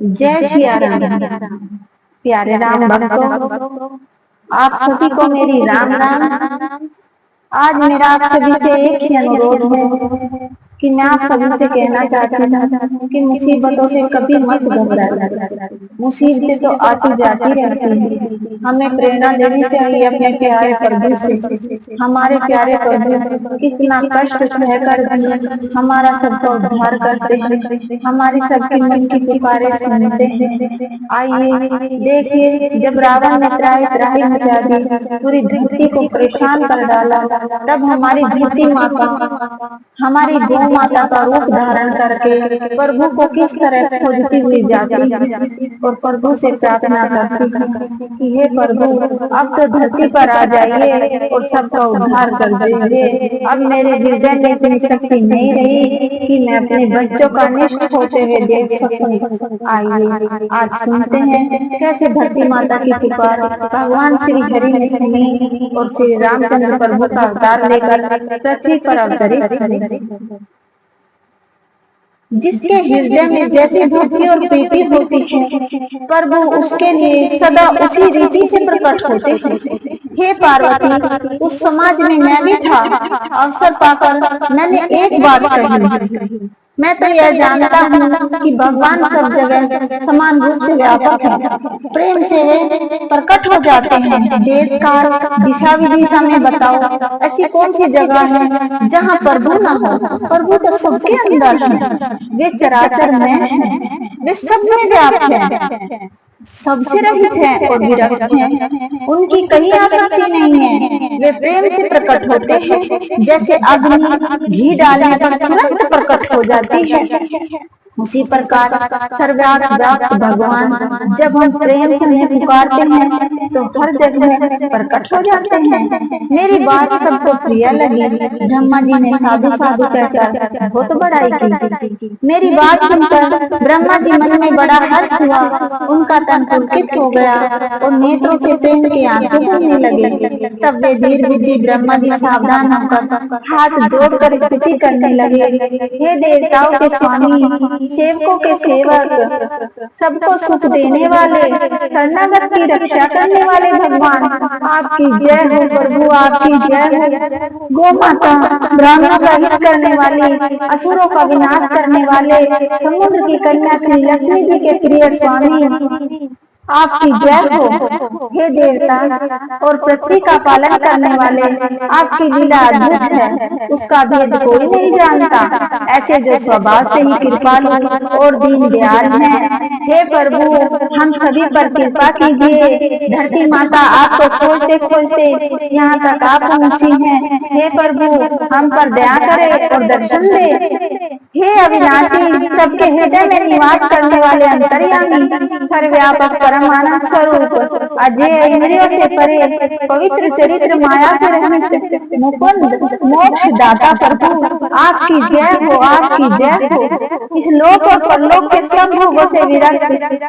जय सिया राम। प्यारे राम भक्तों, आप सभी को मेरी राम राम। आज मेरा आप सभी से एक ही अनुरोध है कि मैं आप सभी से कहना चाहती हूँ कि मुसीबतों से कभी मत घबराइए। मुसीबतें तो आती जाती रहती हैं, हमें प्रेरणा लेनी चाहिए अपने प्यारे प्रभु से। हमारे प्यारे प्रभु कितना कष्ट सहकर भी हमारा सबका उद्धार करते हैं, हमारी सबकी मन की पुकारे सुनते हैं। आइए देखिए, जब रावण ने त्राही त्राही मचा दी, पूरी धरती को परेशान कर डाला, तब हमारी धरती माता, हमारी गौ माता का रूप धारण करके प्रभु को किस तरह खोजती हुई जाती है और प्रभु से प्रार्थना करती है कि हे प्रभु, अब तो धरती पर आ जाइए और सबका उद्धार कर दीजिए। अब मेरे हृदय में इतनी शक्ति नहीं रही कि मैं अपने बच्चों का निष्ठ होते हुए देख सकूं। आइए आज सुनते हैं कैसे धरती माता की पुकार भगवान श्री हरि ने सुनी और श्री रामचंद्र प्रभु का अवतार लेकर पृथ्वी पर अवतरित हुए। जिसके हृदय में जैसी भक्ति और प्रीति होती है, प्रभु उसके लिए सदा उसी रीति से प्रकट होते हैं। हे पार्वती, उस समाज में मैं भी था। अवसर पाकर मैंने एक बात कही, मैं तो यह जानता हूँ कि भगवान सब जगह समान रूप से व्यापक है। प्रेम से वे प्रकट हो जाते हैं। देश काल दिशा विदिशा में बताओ, ऐसी कौन सी जगह है जहाँ प्रभु न हो। प्रभु तो सबके अंदर है, वे चराचर में हैं, वे सब में व्याप्त हैं, सबसे रहित है और विरक्त है। उनकी कहीं आसक्ति नहीं है, वे प्रेम से प्रकट होते हैं। जैसे अग्नि घी डालने पर तुरंत प्रकट हो जाती है, उसी प्रकार सर्वव्यापक भगवान जब हम प्रेम से उन्हें पुकारते हैं तो हर जगह प्रकट हो जाते हैं। मेरी बात सबको प्रिय लगी। ब्रह्मा जी ने साधु साधु कहकर बहुत बड़ाई की। मेरी बात सुनकर ब्रह्मा जी मन में बड़ा हर्ष हुआ, उनका तन पुलकित हो गया और नेत्रों से प्रेम के आंसू बहने लगे। तब वे धीर बुद्धि ब्रह्मा जी सावधान होकर हाथ जोड़कर स्तुति करने लगे। हे देवताओं के स्वामी, सेवकों के सेवक, सबको सुख देने वाले, शरणागत की रक्षा करने वाले भगवान, आपकी जय हो प्रभु, आपकी जय हो। गौ माता, ब्राह्मणों का हित करने वाली, असुरों का विनाश करने वाले, समुद्र की कन्या श्री लक्ष्मी जी के प्रिय स्वामी, आपकी जय हो। हे देवता और पृथ्वी का पालन करने वाले, आपकी लीला अद्भुत है, उसका भेद कोई नहीं जानता। ऐसे जो स्वभाव से ही कृपालु और दीन दयाल हैं, हे प्रभु हम सभी पर कृपा कीजिए। धरती माता आपको खोजते खोजते यहाँ तक आ पहुँची हैं। हे प्रभु हम पर दया करे और दर्शन दे। हे अविनाशी, सबके हृदय में निवास करने वाले अंतर्यामी, सर्वव्यापक परमानंद स्वरूप, अजय इंद्रियों से परे, पवित्र चरित्र, माया के रहित, मुकुंद मोक्ष दाता प्रभु, आपकी जय हो, आपकी जय हो। इस लोक और परलोक के सब भोगों से विरक्त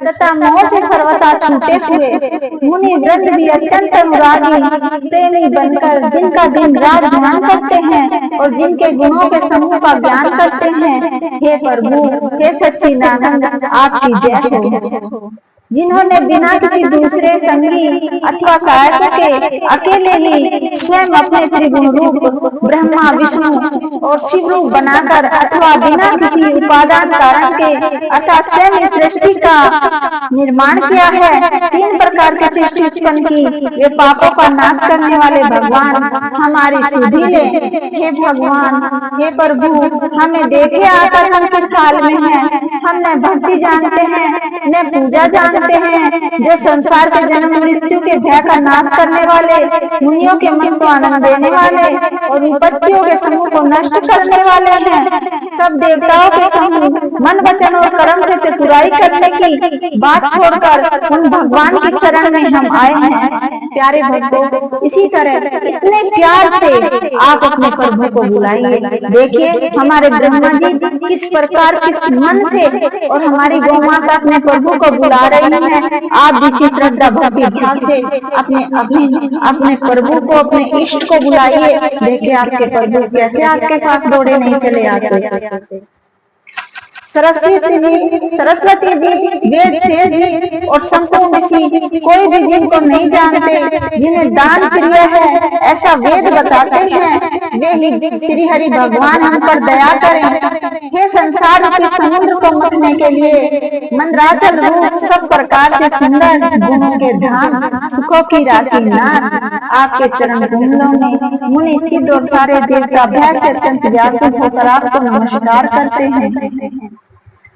तथा मोह से सर्वथा छूटे हुए मुनि वृंद भी अत्यंत अनुरागी प्रेमी बनकर जिनका दिन रात ध्यान करते हैं और जिनके गुणों के समूह का ज्ञान करते हैं, हे प्रभु, हे सच्चिदानंद, आपकी जय हो। जिन्होंने बिना किसी दूसरे संगी अथवा सहायक के अकेले ही स्वयं अपने त्रिगुण रूप ब्रह्मा विष्णु और शिव रूप बनाकर अथवा बिना किसी उपादान कारण के अर्थात स्वयं सृष्टि का निर्माण किया है, तीन प्रकार की सृष्टि उत्पन्न की, वे पापों का नाश करने वाले भगवान हमारी सुधि ले। हे भगवान, हे प्रभु, हमें देखे आकर हम किस हाल में हैं। हम न भक्ति जानते हैं न पूजा जानते हैं, जो संसार के जन्म मृत्यु के भय का नाश करने वाले, मुनियों के मन को आनंद देने वाले और विपत्तियों के समूह को नष्ट करने वाले हैं। सब देवताओं के समूह मन वचन और कर्म से चतुराई करने की बात छोड़कर उन भगवान की शरण में हम आए हैं। प्यारे भक्तों, इसी तरह इतने प्यार से आप अपने प्रभु को बुलाइए। देखिए हमारे ब्रह्मा जी किस प्रकार किस मन से और हमारी गौ माता अपने प्रभु को बुला रही है। आप भी श्रद्धा भक्ति भाव से अपने प्रभु को, अपने इष्ट को बुलाइए। देखिए आपके प्रभु कैसे आपके पास दौड़े नहीं चले आते। सरस्वती जी, वेद शेष जी और शंभु ऋषि कोई भी जिनको नहीं जानते, जिन्हें दान प्रिय है ऐसा वेद बताते हैं, वे ही श्री हरि भगवान हम पर दया करें। हे संसार रूपी समुद्र को मथने के लिए मंदराचल रूप सब प्रकार से सुंदर गुणों के धाम, सुखों की राशि नाथ, आपके चरण कमलों में मुनि सिद्ध और सारे देवता भय से अत्यंत व्याकुल होकर आपको नमस्कार करते हैं।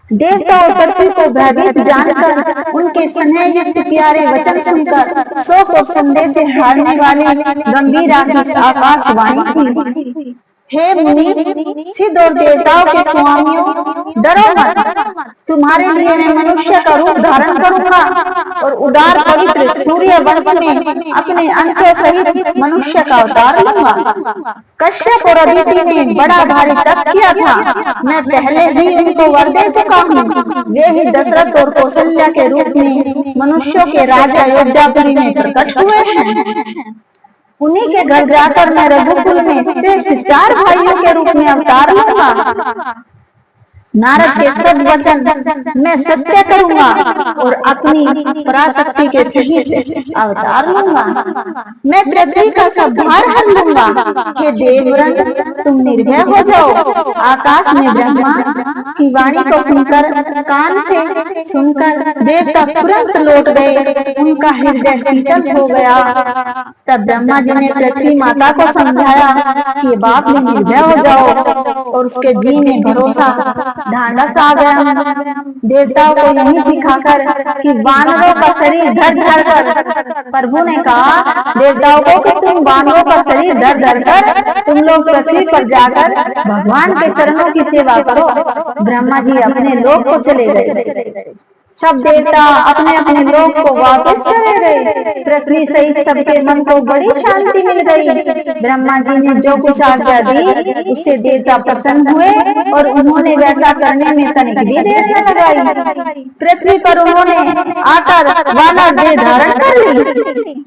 देवता और पृथ्वी को भयभीत जानकर उनके स्नेह युक्त प्यारे वचन सुनकर शोक और संदेह से हारने वाली गंभीर आकाशवाणी थी। हे मुनि सिद्ध और देवताओं के स्वामियों, डरो मत, तुम्हारे लिए मैं मनुष्य का रूप धारण करूंगा और उदार पवित्र सूर्य वंश में अपने अंशों सहित मनुष्य का अवतार लूंगा। कश्यप और अदिति ने बड़ा भारी तप किया था, मैं पहले ही उनको वर दे चुका हूँ। वे ही दशरथ और कौशल्या के रूप में मनुष्यों के राजा अयोध्यापुरी में प्रकट हुए हैं। उन्हीं के घर जाकर मैं रघुकुल में श्रेष्ठ 4 भाइयों के रूप में अवतार लूंगा। नारद के सब वचन मैं सत्य करूंगा और अपनी पराशक्ति के सहित अवतार लूंगा। मैं पृथ्वी का सब भार हर लूंगा। हे देववरण, तुम निर्भय हो जाओ। आकाश में ब्रह्मा की वाणी को सुनकर, कान से सुनकर देवता तुरंत लौट गए, उनका हृदय शीतल हो गया। तब ब्रह्मा जी ने पृथ्वी माता को समझाया कि बाप ने निर्भय हो जाओ और उसके जी में भरोसा ढांढस आ गया। देवताओं को यही सिखाकर कि वानरों का शरीर धर धर कर, प्रभु ने कहा देवताओं को कि तुम वानरों का शरीर धर धर कर तुम लोग पृथ्वी पर जाकर भगवान के चरणों की सेवा करो। ब्रह्मा जी अपने लोक को चले गए। सब देवता अपने अपने लोक को वापस चले गए। पृथ्वी सहित सबके मन को बड़ी शांति मिल गई। ब्रह्मा जी ने जो कुछ आज्ञा दी उससे देवता प्रसन्न हुए और उन्होंने वैसा करने में तनिक भी देर न लगाई। पृथ्वी पर उन्होंने आकर वानर देह धारण कर ली।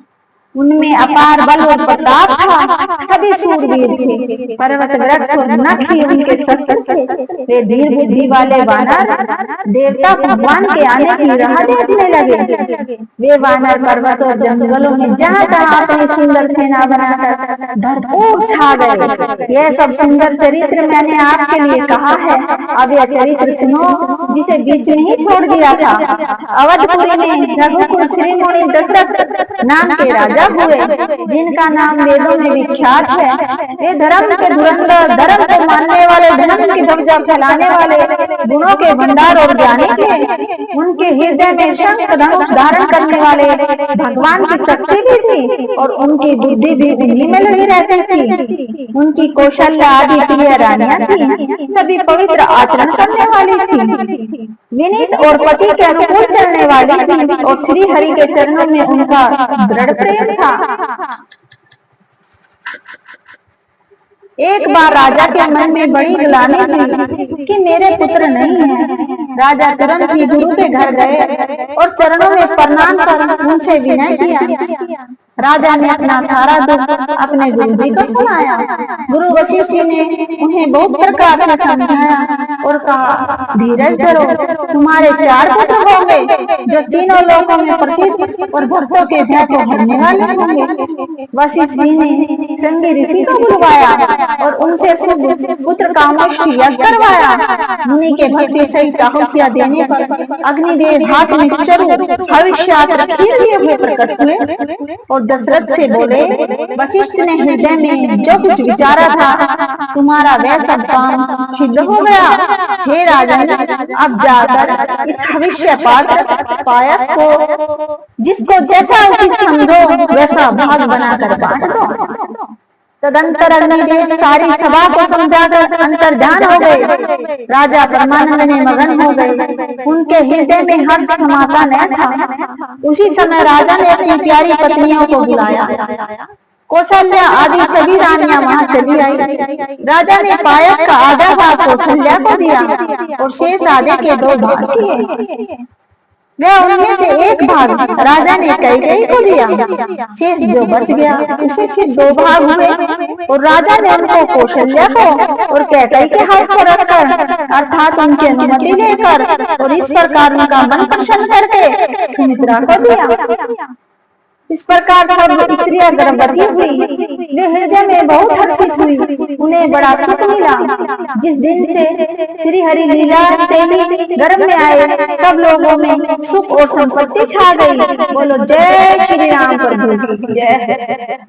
उनमें अपार बल और प्रताप था। सभी शूरवीर थे, पर्वत वृक्ष और नख ही उनके शस्त्र थे। वे धीर बुद्धि वाले वानर देवता भगवान के आने की राह देखने लगे। वे वानर पर्वत और जंगलों में जहाँ तहाँ अपनी सुंदर सेना बनाकर भरपूर छा गए। यह सब सुंदर चरित्र मैंने आपके लिए कहा है। अब यह चरित्र सुनो जिसे बीच में ही छोड़ दिया था। अवधपुरी में रघुकुल श्रीमुनि दशरथ नाम के राजा हुए, जिनका नाम वेदों में विख्यात है। वे धर्म के धुरंधर, धर्म को मानने वाले, धर्म की ध्वजा फैलाने वाले, गुणों के भंडार और ज्ञानी थे। उनके हृदय में शंख धनुष धारण करने वाले भगवान की शक्ति भी थी और उनकी बुद्धि भी उन्हीं में लगी रहती थी। उनकी कौशल्या आदि प्रिय रानियां थी, सभी पवित्र आचरण करने वाली थी, विनीत और पति के अनुकूल चलने वाली थी और श्री हरि के चरणों में उनका दृढ़ प्रेम था। एक बार राजा के मन में बड़ी ग्लानि थी कि मेरे पुत्र नहीं है। राजा तुरंत ही गुरु के घर गए और चरणों में प्रणाम कर उनसे विनय किया। राजा ने अपना सारा दुख अपने गुरु जी को सुनाया। गुरु वशिष्ठ जी ने उन्हें बहुत प्रकार से समझाया और कहा धीरज धरो, तुम्हारे 4 पुत्र होंगे जो तीनों लोकों में प्रसिद्ध और भक्तों के भय को हरने वाले होंगे। वशिष्ठ जी ने श्रृंगी ऋषि को बुलवाया और उनसे शुभ पुत्र कामोष्ठी यज्ञ करवाया। मुनि के भक्ति सहित आहुतियां देने पर अग्निदेव हाथ में चरु भविष्यात रखे हुए प्रकट हुए और दशरथ से बोले वशिष्ठ ने हृदय में जो कुछ विचारा था तुम्हारा वह सब काम सिद्ध हो गया। हे राजन, अब जाकर इस भविष्य पात्र पायस को जिसको जैसा उचित समझो वैसा भाग बनाकर बांट दो। तदंतर अग्निदेव सारी सभा को समझाकर अंतर्ध्यान हो गए। राजा परमानंद में मगन हो गए। उनके हृदय में हर्ष समाता न था। उसी समय राजा ने अपनी प्यारी पत्नियों को बुलाया। कौशल्या आदि सभी रानियां वहां चली आई। राजा ने पायस का आधा भाग कौशल्या को दिया और शेष आधे के 2 भाग किए। वह उनमें से एक भाग राजा ने कैकेयी को दिया। शेष जो बच गया उसे फिर दो भाग हुए और राजा ने उनको कौशल्या को और कैकेयी के हाथ पर रखकर अर्थात उनकी अनुमति लेकर और इस प्रकार उनका मन प्रसन्न करके सुमित्रा को दिया। इस प्रकार जब स्त्रियां गर्भवती हुई वे हृदय में बहुत हर्षित हुई, उन्हें बड़ा सुख मिला। जिस दिन से श्री हरि लीला से ही गर्भ में आए सब लोगों में सुख और संपत्ति छा गई। बोलो जय श्री राम प्रभु की जय।